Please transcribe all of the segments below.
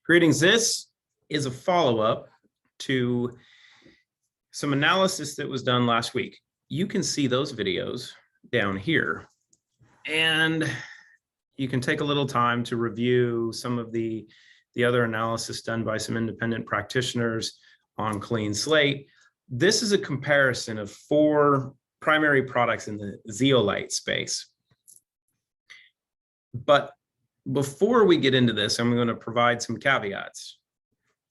Greetings. This is a follow-up to some analysis that was done last week. You can see those videos down here, and you can take a little time to review some of the other analysis done by some independent practitioners on Clean Slate. This is a comparison of 4 primary products in the zeolite space. But before we get into this, I'm going to provide some caveats.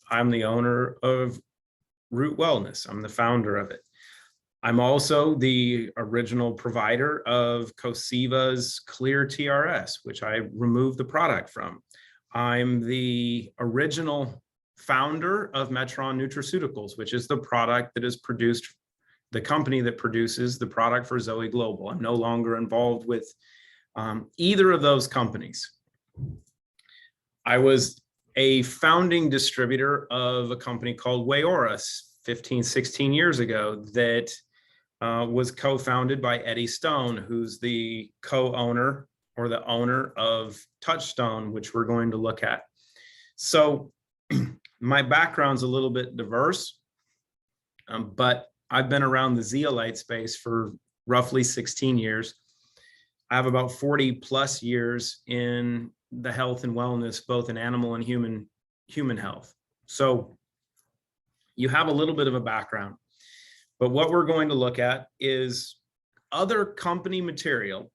I'm the owner of Root Wellness. I'm the founder of it. I'm also the original provider of Coseva's Clear TRS, which I removed the product from. I'm the original founder of Metron Nutraceuticals, which is the product that is produced, the company that produces the product for ZOI Global. I'm no longer involved with either of those companies. I was a founding distributor of a company called Wayorus 15, 16 years ago that was co-founded by Eddie Stone, who's the co-owner or the owner of Touchstone, which we're going to look at. So my background's a little bit diverse, but I've been around the zeolite space for roughly 16 years. I have about 40 plus years in the health and wellness, both in animal and human health. So you have a little bit of a background, but what we're going to look at is other company material,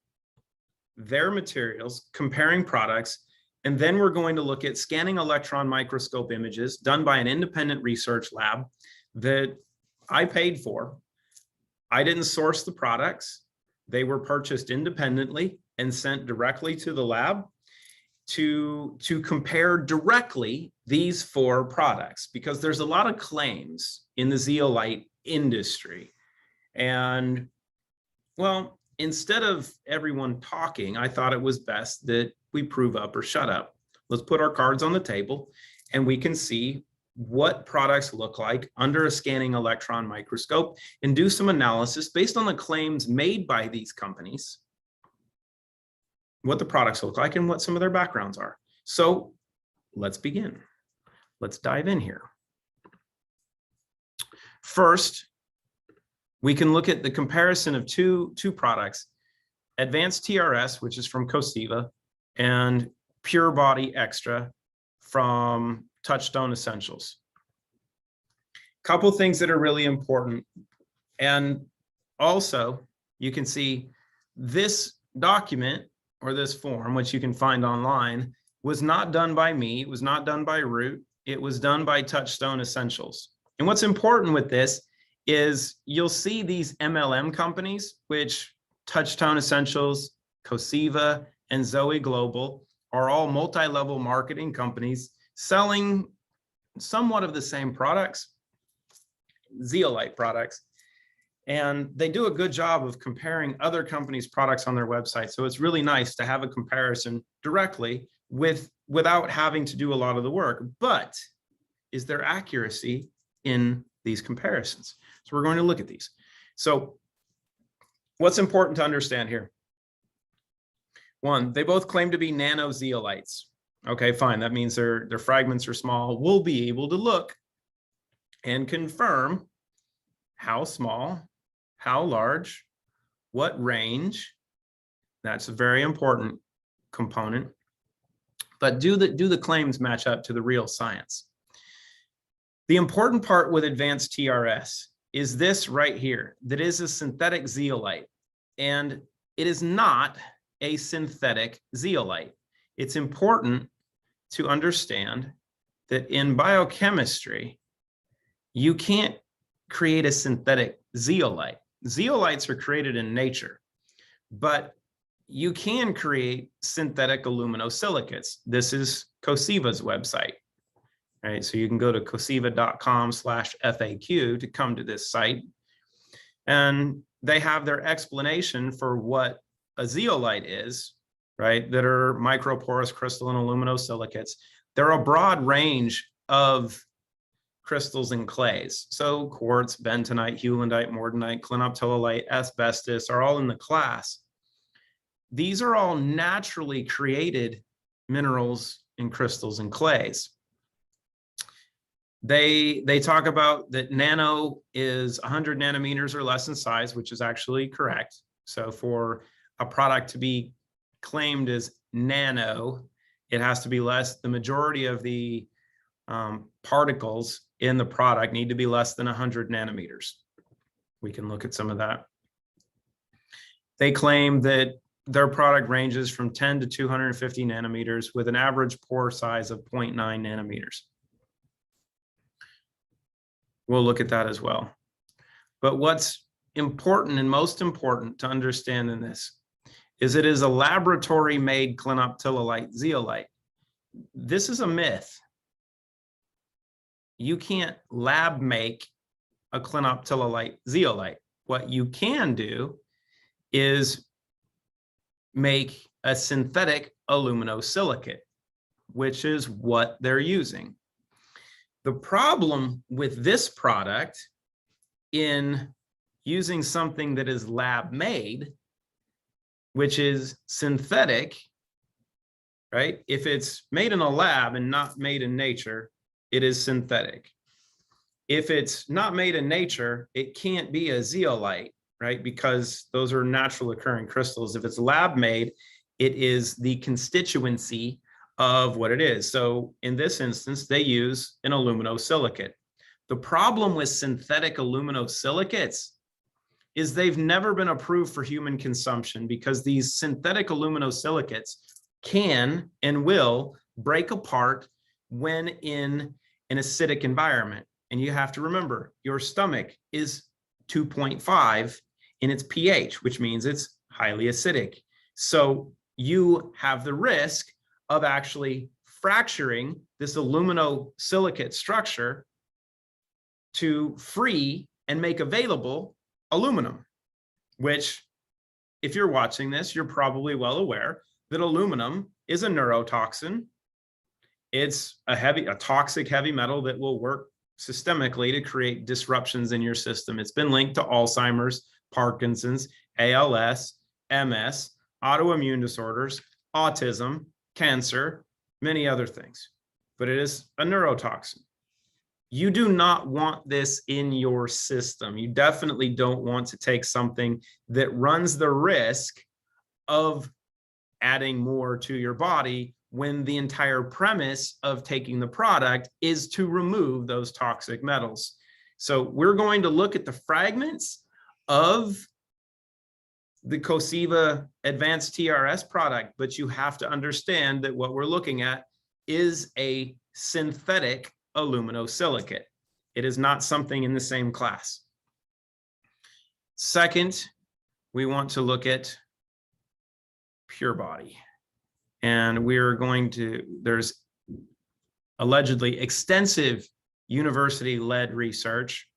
their materials, comparing products, and then we're going to look at scanning electron microscope images done by an independent research lab that I paid for. I didn't source the products. They were purchased independently and sent directly to the lab to compare directly these 4 products, because there's a lot of claims in the zeolite industry. And well, instead of everyone talking, I thought it was best that we prove up or shut up. Let's put our cards on the table and we can see what products look like under a scanning electron microscope and do some analysis based on the claims made by these companies, what the products look like and what some of their backgrounds are. So let's begin. Let's dive in here. First, we can look at the comparison of two products, Advanced TRS, which is from Coseva, and Pure Body Extra from Touchstone Essentials. Couple things that are really important. And also you can see this document or this form, which you can find online, was not done by me. It was not done by Root. It was done by Touchstone Essentials. And what's important with this is you'll see these MLM companies, which Touchstone Essentials, Coseva, and ZOI Global are all multi-level marketing companies selling somewhat of the same products, zeolite products. And they do a good job of comparing other companies' products on their website. So it's really nice to have a comparison directly without having to do a lot of the work. But is there accuracy in these comparisons? So we're going to look at these. So what's important to understand here? 1, they both claim to be nano zeolites. Okay, fine. That means their fragments are small. We'll be able to look and confirm how small, how large, what range. That's a very important component. But do the claims match up to the real science? The important part with advanced TRS is this right here, that is a synthetic zeolite, and it is not a synthetic zeolite. It's important to understand that in biochemistry, you can't create a synthetic zeolite. Zeolites are created in nature, but you can create synthetic aluminosilicates. This is Coseva's website, right? So you can go to coseva.com/FAQ to come to this site. And they have their explanation for what a zeolite is, right? That are microporous crystalline aluminosilicates. There are a broad range of crystals and clays. So quartz, bentonite, heulandite, mordanite, clinoptilolite, asbestos are all in the class. These are all naturally created minerals and crystals and clays. They talk about that nano is 100 nanometers or less in size, which is actually correct. So for a product to be claimed as nano, it has to be less. The majority of the particles in the product need to be less than 100 nanometers. We can look at some of that. They claim that their product ranges from 10 to 250 nanometers with an average pore size of 0.9 nanometers. We'll look at that as well. But what's important and most important to understand in this is it is a laboratory-made clinoptilolite zeolite. This is a myth. You can't lab make a clinoptilolite zeolite. What you can do is make a synthetic aluminosilicate, which is what they're using. The problem with this product in using something that is lab made, which is synthetic, right? If it's made in a lab and not made in nature, it is synthetic. If it's not made in nature, it can't be a zeolite, right? Because those are natural occurring crystals. If it's lab made, it is the constituency of what it is. So in this instance, they use an aluminosilicate. The problem with synthetic aluminosilicates is they've never been approved for human consumption because these synthetic aluminosilicates can and will break apart when in an acidic environment. And you have to remember, your stomach is 2.5 in its pH, which means it's highly acidic. So you have the risk of actually fracturing this aluminosilicate structure to free and make available aluminum, which, if you're watching this, you're probably well aware that aluminum is a neurotoxin. It's a toxic heavy metal that will work systemically to create disruptions in your system. It's been linked to Alzheimer's, Parkinson's, ALS, MS, autoimmune disorders, autism, cancer, many other things, but it is a neurotoxin. You do not want this in your system. You definitely don't want to take something that runs the risk of adding more to your body when the entire premise of taking the product is to remove those toxic metals. So we're going to look at the fragments of the Coseva advanced TRS product, but you have to understand that what we're looking at is a synthetic aluminosilicate. It is not something in the same class. Second, we want to look at pure body. And we're going to, there's allegedly extensive university-led research,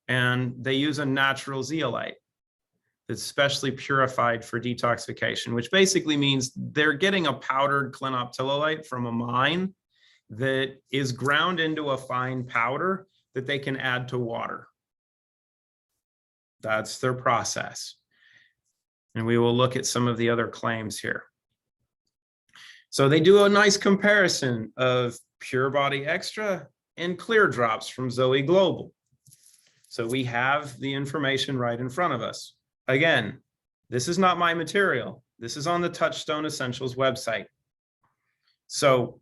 and they use a natural zeolite that's specially purified for detoxification, which basically means they're getting a powdered clinoptilolite from a mine that is ground into a fine powder that they can add to water. That's their process. And we will look at some of the other claims here. So they do a nice comparison of Pure Body Extra and ClearDrops from ZOI Global. So we have the information right in front of us. Again, this is not my material. This is on the Touchstone Essentials website. So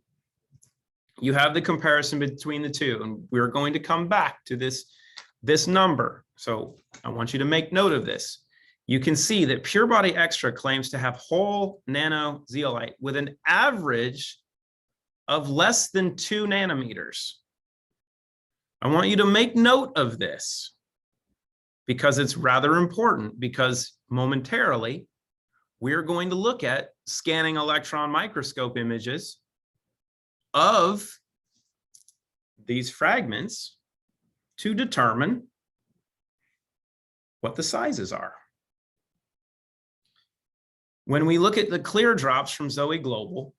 you have the comparison between the two, and we're going to come back to this number. So I want you to make note of this. You can see that Pure Body Extra claims to have whole nano zeolite with an average of less than 2 nanometers. I want you to make note of this because it's rather important, because momentarily we're going to look at scanning electron microscope images of these fragments to determine what the sizes are. When we look at the ClearDrops from ZOI Global,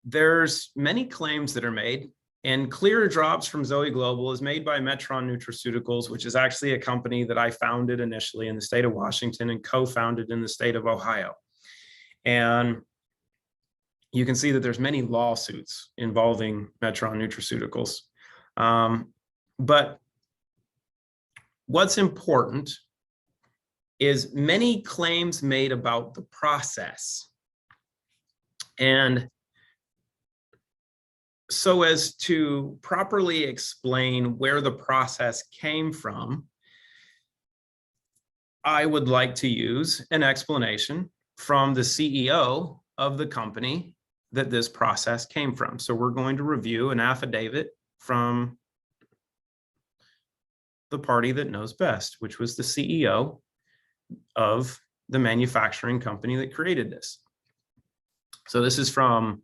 there's many claims that are made, and ClearDrops from ZOI Global is made by Metron Nutraceuticals, which is actually a company that I founded initially in the state of Washington and co-founded in the state of Ohio. And you can see that there's many lawsuits involving Metron Nutraceuticals. But what's important is many claims made about the process. And so as to properly explain where the process came from, I would like to use an explanation from the CEO of the company that this process came from. So we're going to review an affidavit from the party that knows best, which was the CEO of the manufacturing company that created this. So this is from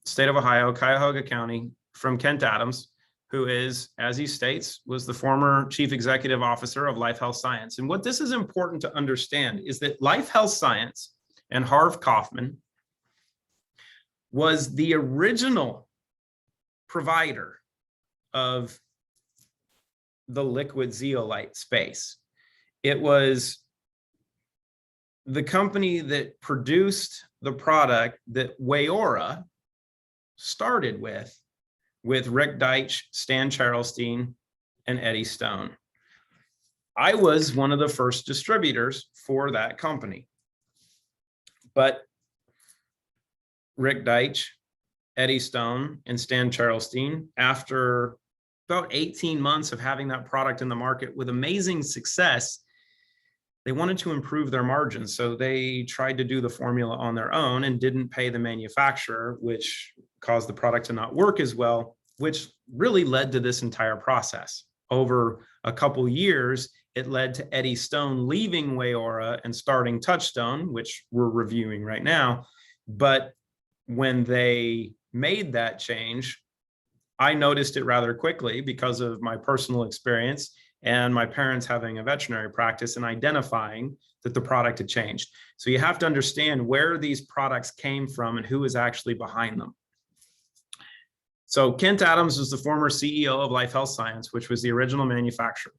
state of Ohio, Cuyahoga County, from Kent Adams, who is, as he states, was the former chief executive officer of Life Health Science. And what this is important to understand is that Life Health Science and Harv Kaufman was the original provider of the liquid zeolite space. It was the company that produced the product that Wayora started with Rick Deitch, Stan Charlstein, and Eddie Stone. I was one of the first distributors for that company. But Rick Deitch, Eddie Stone, and Stan Charlstein, after about 18 months of having that product in the market with amazing success, they wanted to improve their margins. So they tried to do the formula on their own and didn't pay the manufacturer, which caused the product to not work as well, which really led to this entire process. Over a couple years, it led to Eddie Stone leaving Wayora and starting Touchstone, which we're reviewing right now. But when they made that change, I noticed it rather quickly because of my personal experience and my parents having a veterinary practice and identifying that the product had changed. So you have to understand where these products came from and who is actually behind them. So Kent Adams was the former CEO of Life Health Science, which was the original manufacturer.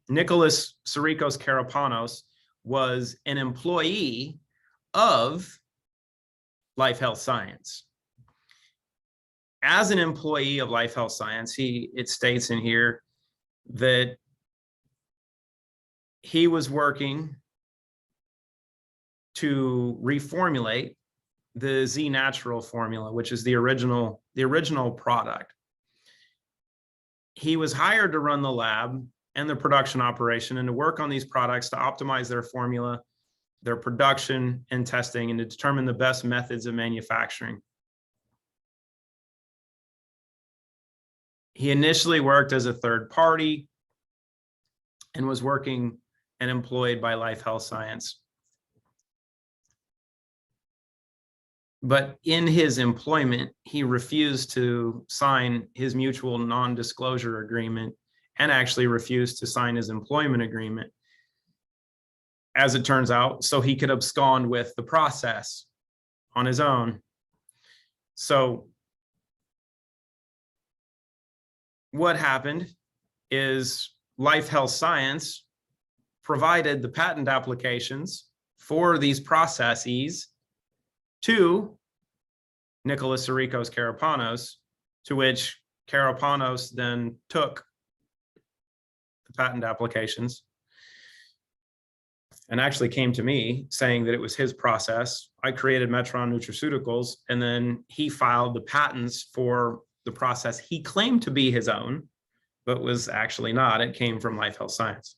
Nicholas Sirikos Karapanos was an employee of Life Health Science. As an employee of Life Health Science, it states in here that he was working to reformulate the Z Natural formula, which is the original product. He was hired to run the lab and the production operation and to work on these products to optimize their formula, their production and testing, and to determine the best methods of manufacturing. He initially worked as a third party and was working and employed by Life Health Science. But in his employment, he refused to sign his mutual non-disclosure agreement and actually refused to sign his employment agreement, as it turns out, so he could abscond with the process on his own. So what happened is Life Health Science provided the patent applications for these processes to Nicholas Sirikos Karapanos, to which Karapanos then took the patent applications and actually came to me saying that it was his process. I created Metron Nutraceuticals, and then he filed the patents for the process he claimed to be his own, but was actually not. It came from Life Health Science.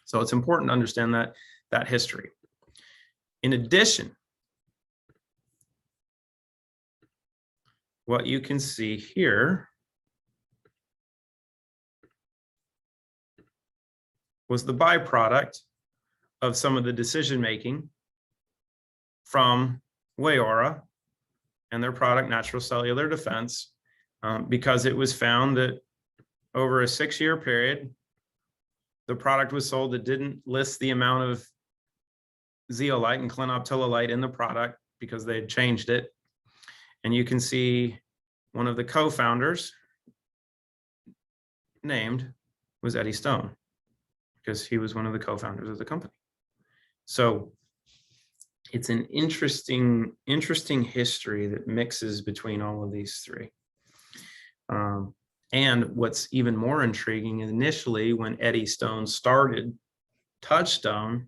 So it's important to understand that history. In addition, what you can see here was the byproduct of some of the decision-making from Wayora and their product, Natural Cellular Defense, because it was found that over a 6-year period, the product was sold that didn't list the amount of zeolite and clinoptilolite in the product because they had changed it. And you can see one of the co-founders named was Eddie Stone, because he was one of the co-founders of the company. So it's an interesting history that mixes between all of these three. And what's even more intriguing, initially when Eddie Stone started Touchstone,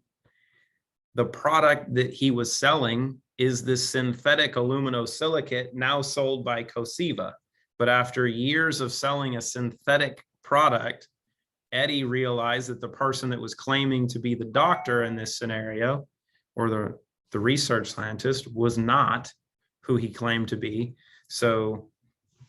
the product that he was selling is this synthetic aluminosilicate now sold by Coseva. But after years of selling a synthetic product, Eddie realized that the person that was claiming to be the doctor in this scenario, or the research scientist, was not who he claimed to be. So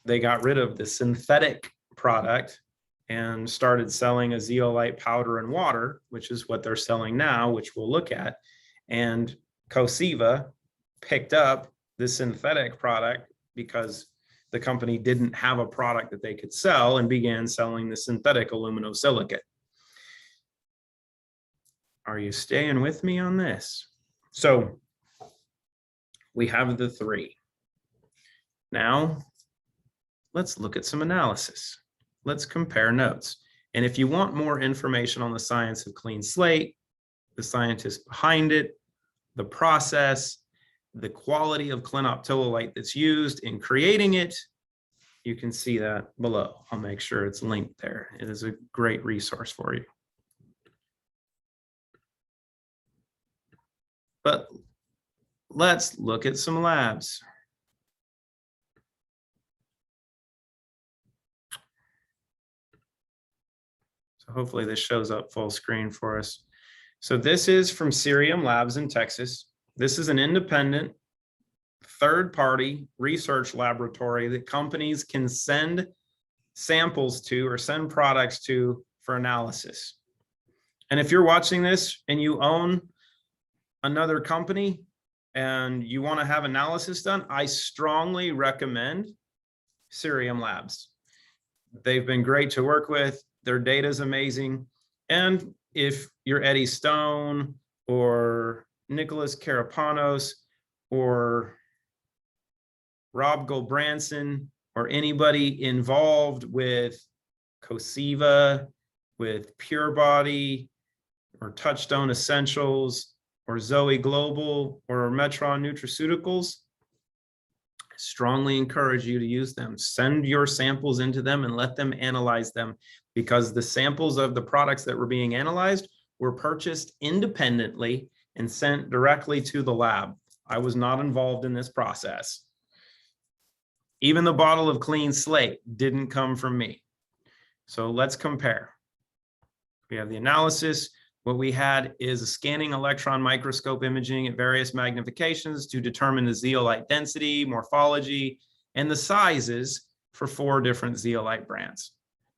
they got rid of the synthetic product and started selling a zeolite powder and water, which is what they're selling now, which we'll look at. And Coseva picked up the synthetic product because the company didn't have a product that they could sell, and began selling the synthetic aluminosilicate. Are you staying with me on this? So we have the three. Now let's look at some analysis. Let's compare notes. And if you want more information on the science of clean slate, the scientists behind it, the process, the quality of clinoptilolite that's used in creating it, you can see that below. I'll make sure it's linked there. It is a great resource for you. But let's look at some labs. So hopefully this shows up full screen for us. So this is from Cerium Labs in Texas. This is an independent third-party research laboratory that companies can send samples to or send products to for analysis. And if you're watching this and you own another company and you want to have analysis done, I strongly recommend Cerium Labs. They've been great to work with. Their data is amazing. And if you're Eddie Stone or Nicholas Karapanos or Rob Goldbranson or anybody involved with Coseva, with Pure Body or Touchstone Essentials or ZOI Global or Metron Nutraceuticals, I strongly encourage you to use them. Send your samples into them and let them analyze them, because the samples of the products that were being analyzed were purchased independently and sent directly to the lab. I was not involved in this process. Even the bottle of clean slate didn't come from me. So let's compare. We have the analysis. What we had is a scanning electron microscope imaging at various magnifications to determine the zeolite density, morphology, and the sizes for 4 different zeolite brands.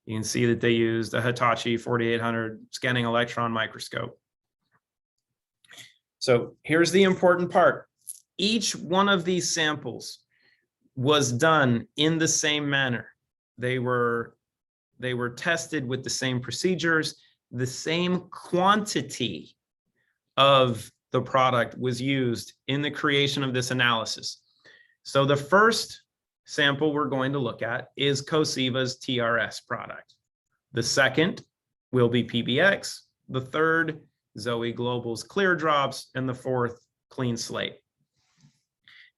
You can see that they used a Hitachi 4800 scanning electron microscope. So here's the important part. Each one of these samples was done in the same manner. They were tested with the same procedures. The same quantity of the product was used in the creation of this analysis. So the first sample we're going to look at is Coseva's TRS product. The second will be PBX. The third, ZOI Global's ClearDrops, and the fourth, Clean Slate.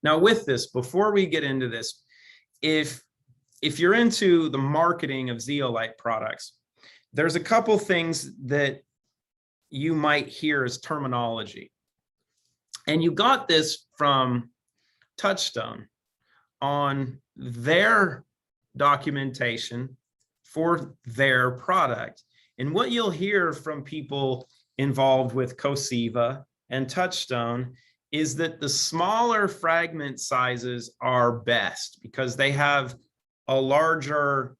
Now with this, before we get into this, if you're into the marketing of zeolite products, there's a couple things that you might hear as terminology. And you got this from Touchstone on their documentation for their product. And what you'll hear from people involved with Coseva and Touchstone is that the smaller fragment sizes are best because they have a larger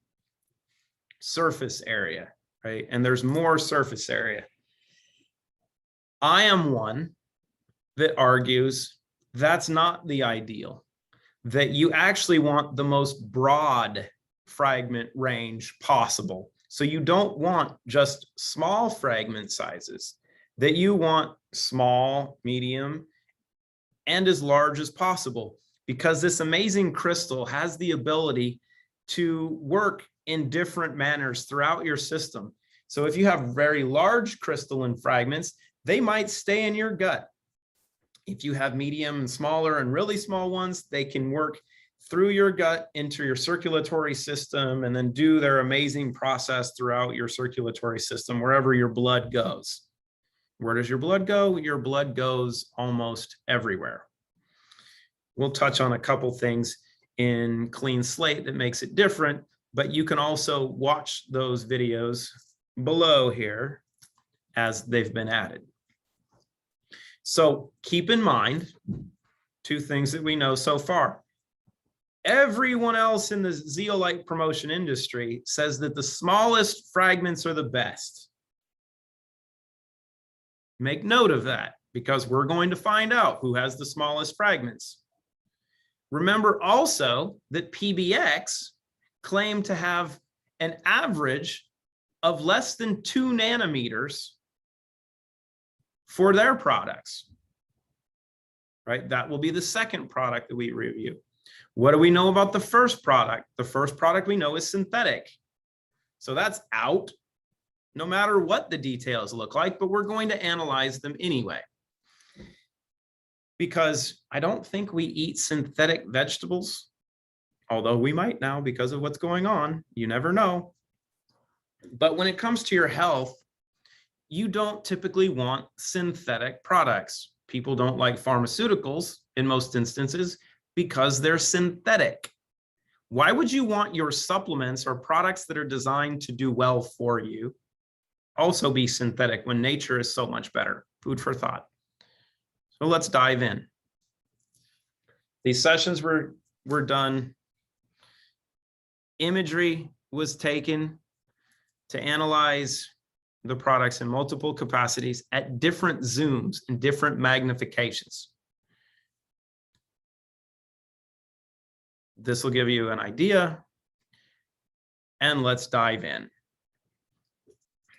surface area, right? And there's more surface area. I am one that argues that's not the ideal, that you actually want the most broad fragment range possible. So you don't want just small fragment sizes, that you want small, medium, and as large as possible, because this amazing crystal has the ability to work in different manners throughout your system. So if you have very large crystalline fragments, they might stay in your gut. If you have medium and smaller and really small ones, they can work through your gut into your circulatory system and then do their amazing process throughout your circulatory system, wherever your blood goes. Where does your blood go? Your blood goes almost everywhere. We'll touch on a couple things in Clean Slate that makes it different, but you can also watch those videos below here as they've been added. So keep in mind two things that we know so far. Everyone else in the zeolite promotion industry says that the smallest fragments are the best. Make note of that, because we're going to find out who has the smallest fragments. Remember also that PBX claimed to have an average of less than 2 nanometers for their products, right? That will be the second product that we review. What do we know about the first product? The first product we know is synthetic. So that's out, no matter what the details look like, but we're going to analyze them anyway. Because I don't think we eat synthetic vegetables, although we might now because of what's going on. You never know. But when it comes to your health, you don't typically want synthetic products. People don't like pharmaceuticals in most instances because they're synthetic. Why would you want your supplements or products that are designed to do well for you also be synthetic when nature is so much better? Food for thought. So let's dive in. These sessions were done. Imagery was taken to analyze the products in multiple capacities at different zooms and different magnifications. This will give you an idea, and let's dive in.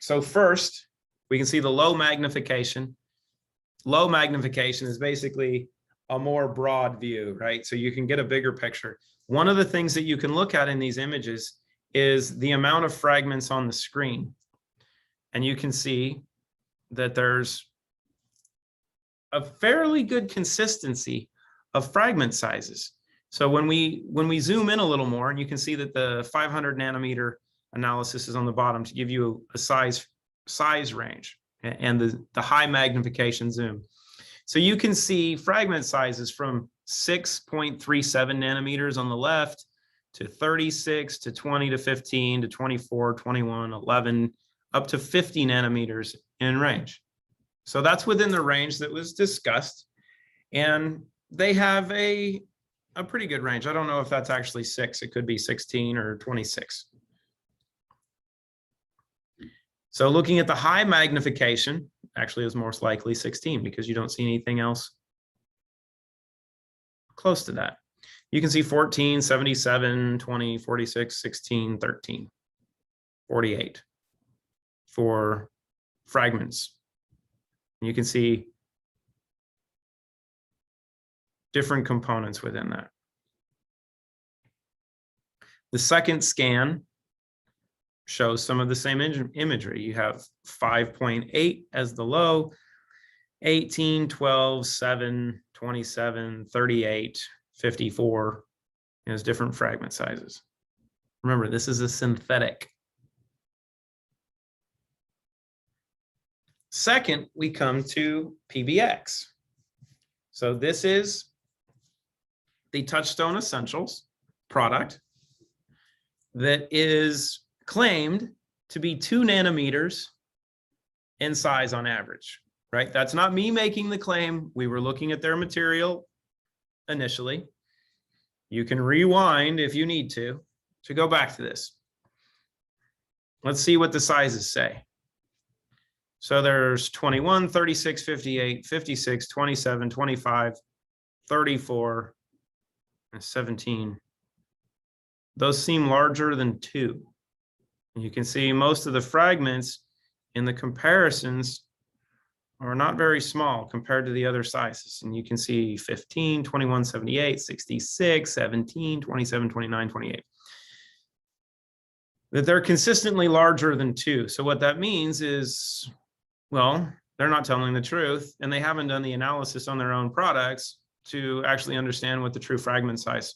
So first, we can see the low magnification. Low magnification is basically a more broad view, right? So you can get a bigger picture. One of the things that you can look at in these images is the amount of fragments on the screen. And you can see that there's a fairly good consistency of fragment sizes. So when we zoom in a little more, and you can see that the 500 nanometer analysis is on the bottom to give you a size range and the high magnification zoom. So you can see fragment sizes from 6.37 nanometers on the left to 36 to 20 to 15 to 24, 21, 11, up to 50 nanometers in range. So that's within the range that was discussed. And they have a pretty good range. I don't know if that's actually 6. It could be 16 or 26. So looking at the high magnification, actually is most likely 16 because you don't see anything else close to that. You can see 14, 77, 20, 46, 16, 13, 48 for fragments. You can see different components within that. The second scan shows some of the same imagery. You have 5.8 as the low, 18, 12, 7, 27, 38, 54 as different fragment sizes. Remember, this is a synthetic. Second, we come to PBX. So this is the Touchstone Essentials product that is claimed to be 2 nanometers in size on average, right? That's not me making the claim. We were looking at their material initially. You can rewind if you need to go back to this. Let's see what the sizes say. So there's 21, 36, 58, 56, 27, 25, 34, and 17. Those seem larger than 2. And you can see most of the fragments in the comparisons are not very small compared to the other sizes. And you can see 15, 21, 78, 66, 17, 27, 29, 28. That they're consistently larger than 2. So what that means is, well, they're not telling the truth, and they haven't done the analysis on their own products to actually understand what the true fragment size.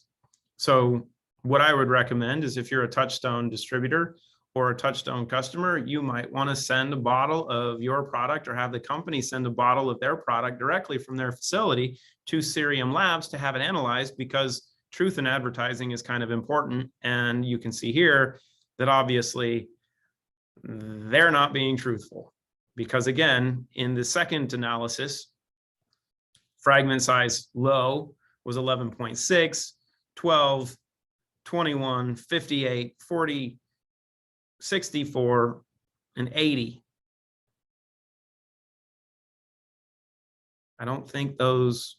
So what I would recommend is if you're a Touchstone distributor or a Touchstone customer, you might want to send a bottle of your product or have the company send a bottle of their product directly from their facility to Cerium Labs to have it analyzed, because truth in advertising is kind of important. And you can see here that obviously they're not being truthful, because again, in the second analysis, fragment size low was 11.6, 12, 21, 58, 40, 64, and 80. I don't think those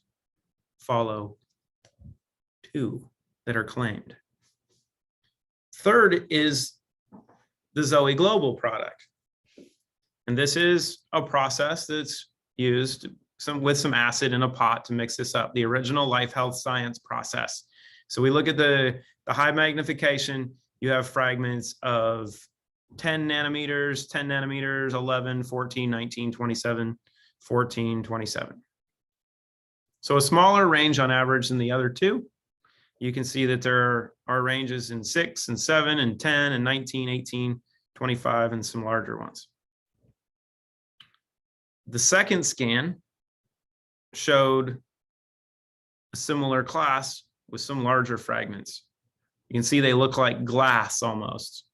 follow two that are claimed. Third is the ZOI Global product. And this is a process that's used with some acid in a pot to mix this up, the original Life Health Science process. So we look at the high magnification, you have fragments of 10 nanometers, 10 nanometers, 11, 14, 19, 27, 14, 27. So a smaller range on average than the other two. You can see that there are ranges in 6 and 7 and 10 and 19, 18, 25, and some larger ones. The second scan showed a similar class with some larger fragments. You can see they look like glass almost.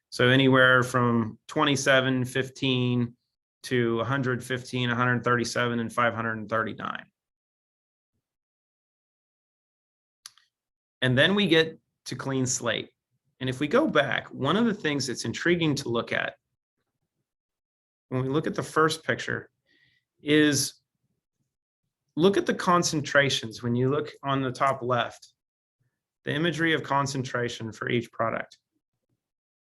So anywhere from 27, 15 to 115, 137, and 539. And then we get to clean slate. And if we go back, one of the things that's intriguing to look at when we look at the first picture is look at the concentrations. When you look on the top left, the imagery of concentration for each product.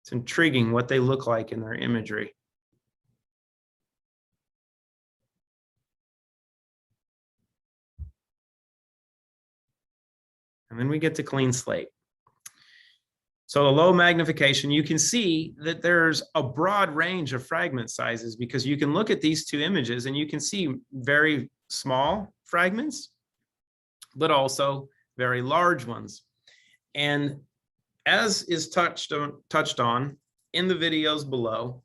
It's intriguing what they look like in their imagery. And then we get to clean slate. So a low magnification, you can see that there's a broad range of fragment sizes, because you can look at these two images and you can see very small fragments, but also very large ones. And as is touched on in the videos below,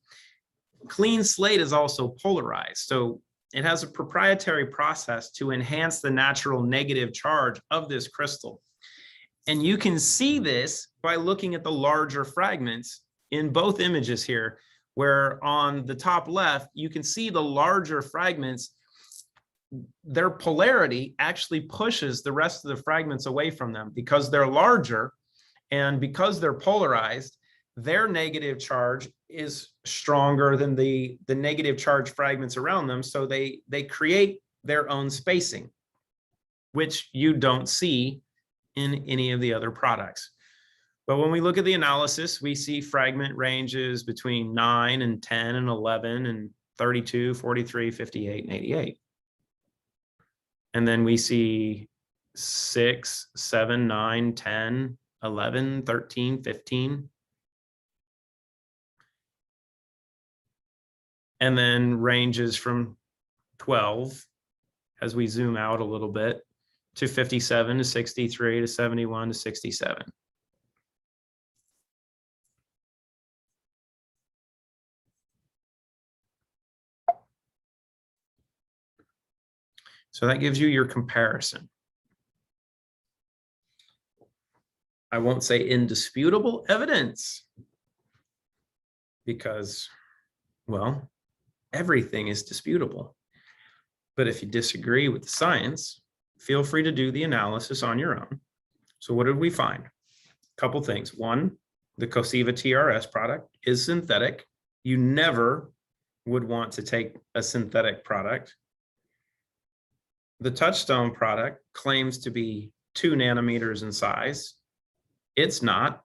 clean slate is also polarized. So it has a proprietary process to enhance the natural negative charge of this crystal. And you can see this by looking at the larger fragments in both images here, where on the top left, you can see the larger fragments, their polarity actually pushes the rest of the fragments away from them because they're larger, and because they're polarized, their negative charge is stronger than the negative charge fragments around them. So they create their own spacing, which you don't see in any of the other products. But when we look at the analysis, we see fragment ranges between 9 and 10 and 11 and 32, 43, 58, and 88. And then we see 6, 7, 9, 10, 11, 13, 15. And then ranges from 12, as we zoom out a little bit, to 57 to 63 to 71 to 67. So that gives you your comparison. I won't say indisputable evidence, because, well, everything is disputable. But if you disagree with the science, feel free to do the analysis on your own. So what did we find? A couple things. One, the Coseva TRS product is synthetic. You never would want to take a synthetic product. The Touchstone product claims to be 2 nanometers in size. It's not.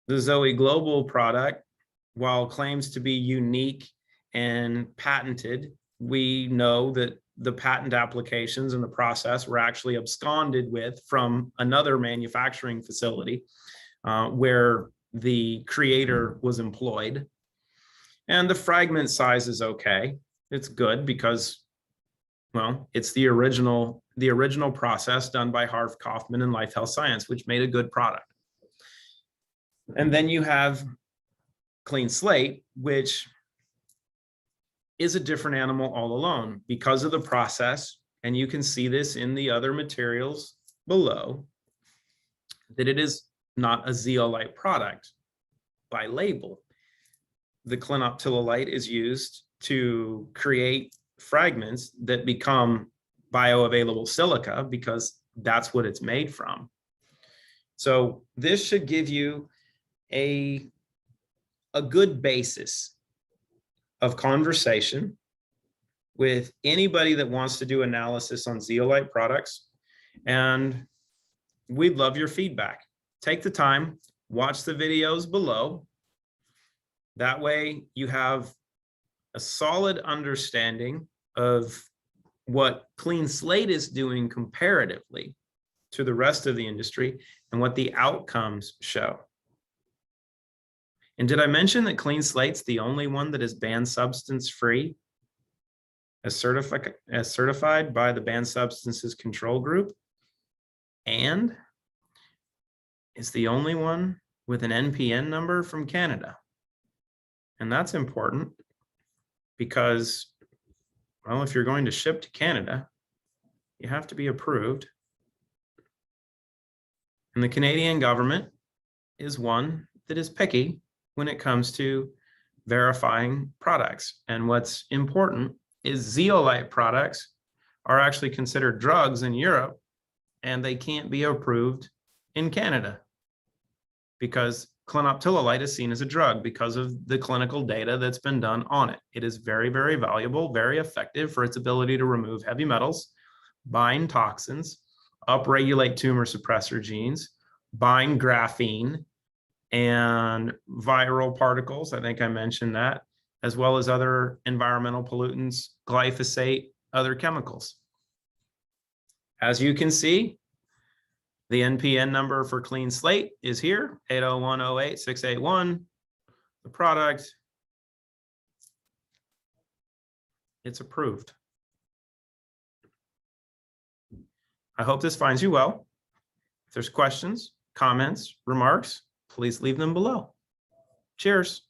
The ZOI Global product, while claims to be unique and patented, we know that the patent applications and the process were actually absconded with from another manufacturing facility where the creator was employed. And the fragment size is okay. It's good because, well, it's the original process done by Harv Kaufman and Life Health Science, which made a good product. And then you have Clean Slate, which is a different animal all alone because of the process. And you can see this in the other materials below, that it is not a zeolite product by label. The clinoptilolite is used to create fragments that become bioavailable silica because that's what it's made from. So this should give you a good basis of conversation with anybody that wants to do analysis on zeolite products. And we'd love your feedback. Take the time, watch the videos below. That way you have a solid understanding of what Clean Slate is doing comparatively to the rest of the industry and what the outcomes show. And did I mention that Clean Slate's the only one that is banned substance free as certified by the Banned Substances Control Group, and is the only one with an NPN number from Canada? And that's important because, well, if you're going to ship to Canada, you have to be approved. And the Canadian government is one that is picky when it comes to verifying products. And what's important is zeolite products are actually considered drugs in Europe, and they can't be approved in Canada because clinoptilolite is seen as a drug because of the clinical data that's been done on it. It is very, very valuable, very effective for its ability to remove heavy metals, bind toxins, upregulate tumor suppressor genes, bind graphene and viral particles. I think I mentioned that, as well as other environmental pollutants, glyphosate, other chemicals. As you can see, the NPN number for Clean Slate is here, 80108-681. The product, it's approved. I hope this finds you well. If there's questions, comments, remarks, please leave them below. Cheers.